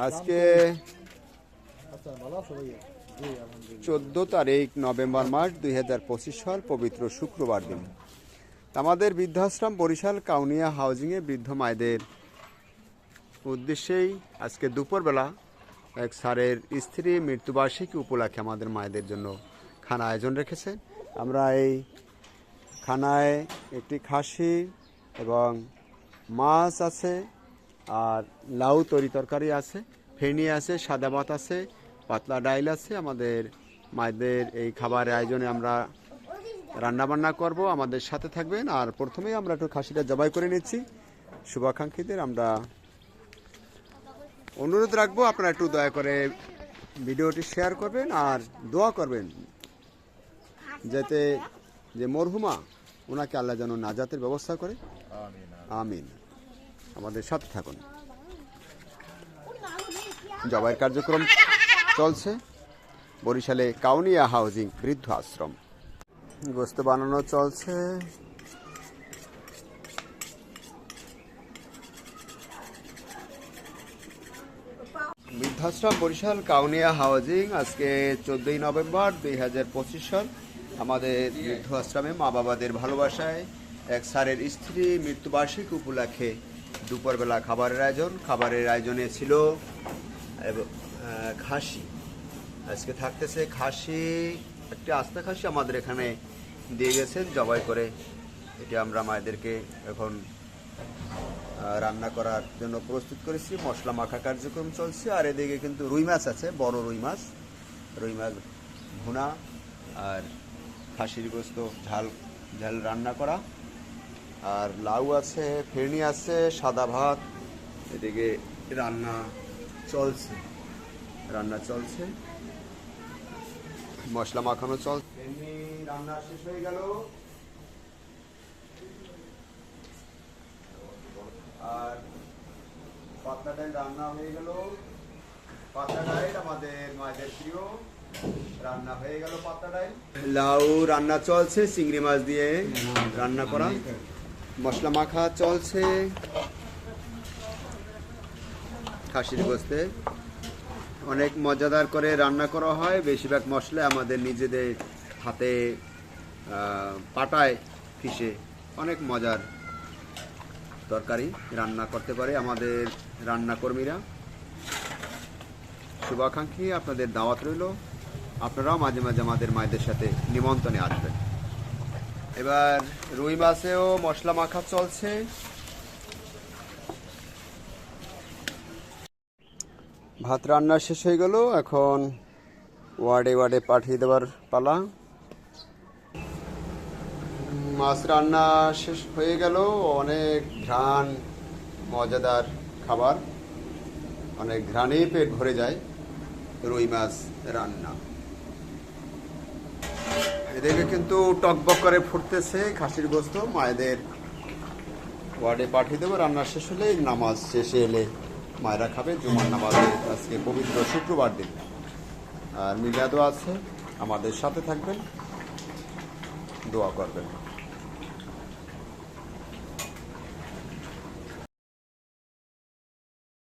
আজকে 14 তারিখ নভেম্বর মাস 2025 সাল পবিত্র শুক্রবার দিন। আমাদের বৃদ্ধাশ্রম বরিশাল কাউনিয়া হাউজিংয়ে বৃদ্ধ মায়েদের উদ্দেশ্যেই আজকে দুপুরবেলা এক স্যারের স্ত্রী মৃত্যুবার্ষিকী উপলক্ষে আমাদের মায়েদের জন্য খানা আয়োজন রেখেছে। আমরা এই খানায় একটি খাসি এবং মাছ আছে, আর লাউ তরি তরকারি আছে, ফেনি আছে, সাদা ভাত আছে, পাতলা ডাইল আছে। আমাদের মায়েদের এই খাবারের আয়োজনে আমরা রান্নাবান্না করব, আমাদের সাথে থাকবেন। আর প্রথমেই আমরা একটু খাসিটা জবাই করে নিচ্ছি। শুভাকাঙ্ক্ষীদের আমরা অনুরোধ রাখবো, আপনারা একটু দয়া করে ভিডিওটি শেয়ার করবেন আর দোয়া করবেন যাতে যে মরহুমা ওনাকে আল্লাহ যেন নাজাতের ব্যবস্থা করে। আমিন। আমাদের সাথে থাকুন। জবাইয়ের কার্যক্রম চলছে বরিশালে কাউনিয়া হাউজিং বৃদ্ধ আশ্রম। গোস্ত বানানো চলছে। বৃদ্ধাশ্রম বরিশাল কাউনিয়া হাউজিং আজকে 14 নভেম্বর 2025 সাল আমাদের বৃদ্ধ আশ্রমে মা বাবাদের ভালোবাসায় এক স্যারের স্ত্রী মৃত্যুবার্ষিকী উপলক্ষে দুপুরবেলা খাবারের আয়োজনে ছিল খাসি। আজকে থাকতেছে খাসি, একটি আস্তা খাসি আমাদের এখানে দিয়ে গেছেন জবাই করে। এটি আমরা মায়েদেরকে এখন রান্না করার জন্য প্রস্তুত করেছি। মশলা মাখা কার্যক্রম চলছে। আর এদিকে কিন্তু রুই মাছ আছে, বড় রুই মাছ ভুনা আর খাসির গোস্ত ঝাল রান্না করা, আর লাউ আছে, ফেনি আছে, সাদা ভাত। এদিকে রান্না চলছে, মশলা মাখানো চলছে। রান্না শেষ হয়ে গেল। আর পাতলা ডাল রান্না হয়ে গেল। পাতলা ডাল আমাদের মায়েদের প্রিয়, রান্না হয়ে গেল পাতলা ডাল। লাউ রান্না চলছে, চিংড়ি মাছ দিয়ে রান্না করা। মশলা মাখা চলছে খাসির গোস্তে। অনেক মজাদার করে রান্না করা হয়। বেশিরভাগ মশলা আমাদের নিজেদের হাতে পাটায় পিষে অনেক মজার তরকারি রান্না করতে পারে আমাদের রান্নাকর্মীরা। শুভাকাঙ্ক্ষী আপনাদের দাওয়াত রইল, আপনারাও মাঝে মাঝে আমাদের মায়েদের সাথে নিমন্ত্রণে আসবেন। এবার রুই মাছেও মশলা মাখা চলছে। ভাত রান্না শেষ হয়ে গেল, এখন ওয়ার্ডে পাঠিয়ে দেওয়ার পালা। মাছ রান্না শেষ হয়ে গেল। অনেক ঘ্রাণ, মজাদার খাবার, অনেক ঘ্রাণেই পেট ভরে যায়। রুই মাছ রান্না এদিকে কিন্তু টকবক করে ফুটতেছে খাসির গোস্ত। মায়েদের ওয়ার্ডে পাঠিয়ে দেবো। রান্না শেষ হলে নামাজ শেষে এলে মায়েরা খাবে জুমার নামাজে। আজকে পবিত্র শুক্রবার দিন, আর মিলাদও আছে। আমাদের সাথে থাকবেন, দোয়া করবেন।